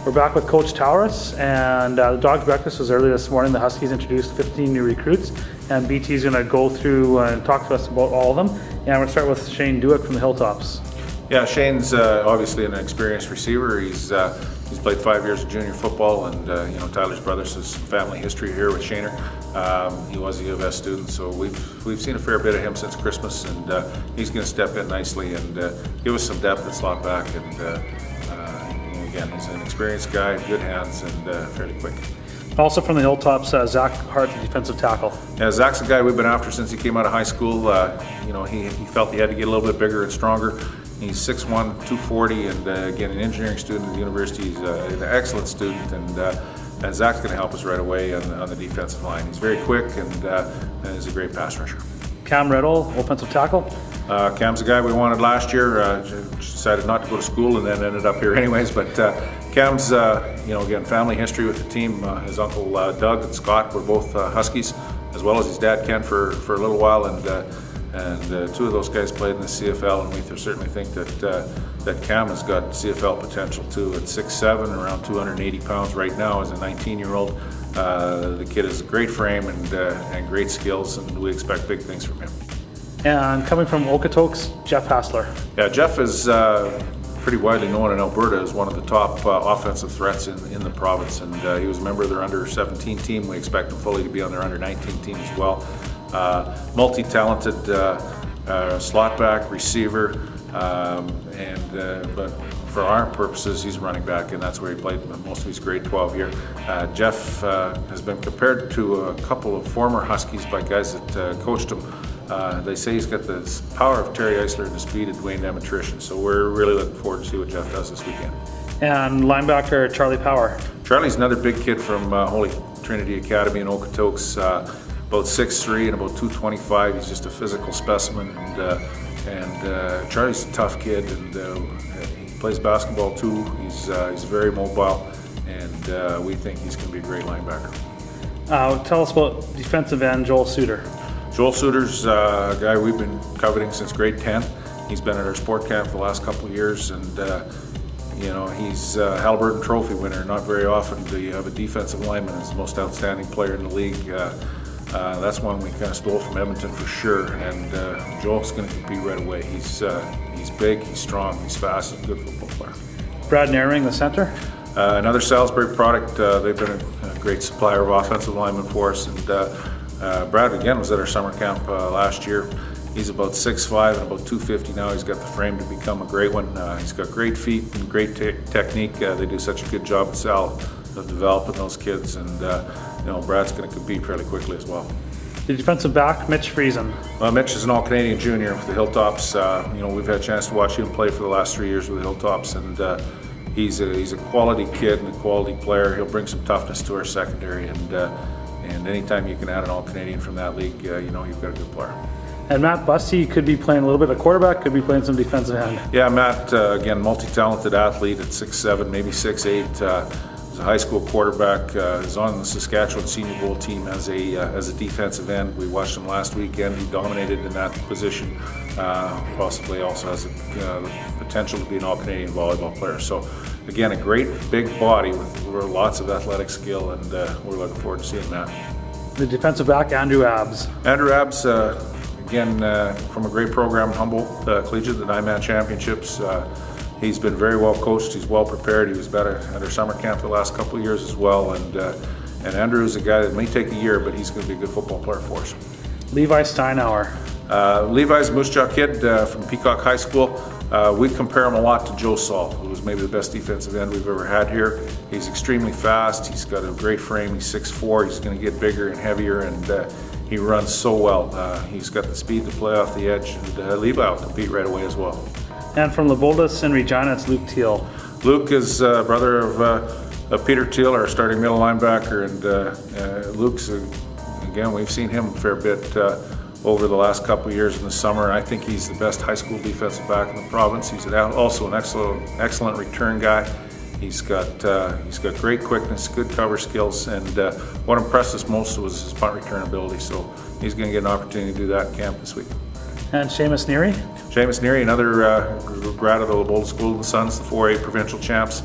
We're back with Coach Towriss, and the Dog's Breakfast was early this morning. The Huskies introduced 15 new recruits, and BT's going to go through and talk to us about all of them. And I'm going to start with Shane Dewick from the Hilltops. Yeah, Shane's obviously an experienced receiver. He's played 5 years of junior football, and Tyler's brother, so some family history here with Shaner. He was a U of S student, so we've seen a fair bit of him since Christmas, and he's going to step in nicely and give us some depth at slot back. And again, he's an experienced guy, good hands, and fairly quick. Also from the Hilltops, Zach Hart, the defensive tackle. Yeah, Zach's a guy we've been after since he came out of high school. He felt he had to get a little bit bigger and stronger. He's 6'1", 240, and again, an engineering student at the university. He's an excellent student, and Zach's going to help us right away on the defensive line. He's very quick and is a great pass rusher. Cam Riddle, offensive tackle. Cam's a guy we wanted last year. Decided not to go to school and then ended up here anyways. But Cam's, again, family history with the team. His uncle Doug and Scott were both Huskies, as well as his dad Ken for a little while. And two of those guys played in the CFL, and we certainly think that Cam has got CFL potential too. At 6'7", around 280 pounds right now as a 19-year-old. The kid has a great frame and great skills, and we expect big things from him. And coming from Okotoks, Jeff Hassler. Yeah, Jeff is pretty widely known in Alberta as one of the top offensive threats in the province, and he was a member of their under-17 team. We expect him fully to be on their under-19 team as well. Multi-talented slot back, receiver, but for our purposes, he's running back, and that's where he played most of his grade 12 here. Jeff has been compared to a couple of former Huskies by guys that coached him. They say he's got the power of Terry Eisler and the speed of Dwayne Demetrician, so we're really looking forward to see what Jeff does this weekend. And linebacker Charlie Power. Charlie's another big kid from Holy Trinity Academy in Okotoks. About 6'3" and about 225. He's just a physical specimen, and Charlie's a tough kid, and he plays basketball too. He's very mobile, and we think he's going to be a great linebacker. Tell us about defensive end Joel Suter. Joel Suter's a guy we've been coveting since grade 10. He's been at our sport camp for the last couple of years, and he's a Halliburton Trophy winner. Not very often do you have a defensive lineman as the most outstanding player in the league. That's one we kind of stole from Edmonton for sure, and Joel's going to compete right away. He's big, he's strong, he's fast, he's a good football player. Brad Naring, the center. Another Salisbury product. They've been a great supplier of offensive linemen for us, and Brad again was at our summer camp last year. He's about 6'5" and about 250 now. He's got the frame to become a great one. He's got great feet and great technique. They do such a good job at Sal of developing those kids, and Brad's going to compete fairly quickly as well. The defensive back, Mitch Friesen. Mitch is an all-Canadian junior with the Hilltops. We've had a chance to watch him play for the last 3 years with the Hilltops, and he's a quality kid and a quality player. He'll bring some toughness to our secondary, and anytime you can add an all-Canadian from that league, you've got a good player. And Matt Busty could be playing a little bit of quarterback, could be playing some defensive end. Yeah, Matt, again, multi-talented athlete at 6'7", maybe 6'8". He's a high school quarterback. Is on the Saskatchewan Senior Bowl team as a defensive end. We watched him last weekend. He dominated in that position. Possibly also has the potential to be an all-Canadian volleyball player. So, again, a great big body with lots of athletic skill, and we're looking forward to seeing Matt. The defensive back, Andrew Abbs. Andrew Abbs, again, from a great program, Humboldt Collegiate, the 9-man championships. He's been very well coached. He's well prepared. He was better at our summer camp the last couple of years as well. And Andrew's a guy that may take a year, but he's going to be a good football player for us. Levi Steinauer. Levi's a Moose Jaw kid from Peacock High School. We compare him a lot to Joe Saul, who was maybe the best defensive end we've ever had here. He's extremely fast. He's got a great frame. He's 6'4". He's going to get bigger and heavier, and he runs so well. He's got the speed to play off the edge, and Levi will compete right away as well. And from Levoldus in Regina, it's Luke Teal. Luke is brother of Peter Teal, our starting middle linebacker, and Luke's, again, we've seen him a fair bit over the last couple of years in the summer. I think he's the best high school defensive back in the province. He's also an excellent return guy. He's got great quickness, good cover skills, and what impressed us most was his punt return ability. So he's going to get an opportunity to do that in camp this week. And Seamus Neary? Seamus Neary, another grad of the Levoldus School of the Suns, the 4A provincial champs.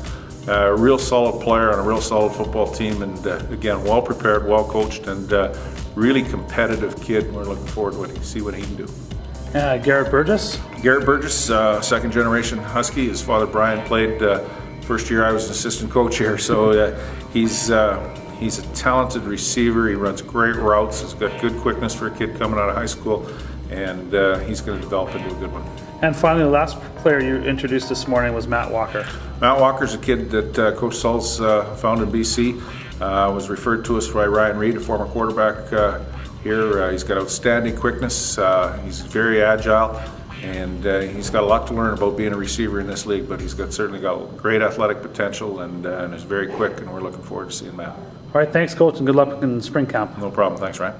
a real solid player on a real solid football team, and again, well prepared, well coached, and really competitive kid. We're looking forward to see what he can do. Garrett Burgess. Garrett Burgess, second generation Husky. His father Brian played. First year I was an assistant coach here, so he's a talented receiver. He runs great routes. He's got good quickness for a kid coming out of high school, and he's going to develop into a good one. And finally, the last player you introduced this morning was Matt Walker. Matt Walker's a kid that Coach Saul's found in BC. Was referred to us by Ryan Reed, a former quarterback here. He's got outstanding quickness. He's very agile, and he's got a lot to learn about being a receiver in this league, but he's certainly got great athletic potential and is very quick, and we're looking forward to seeing Matt. All right, thanks, Coach, and good luck in spring camp. No problem. Thanks, Ryan.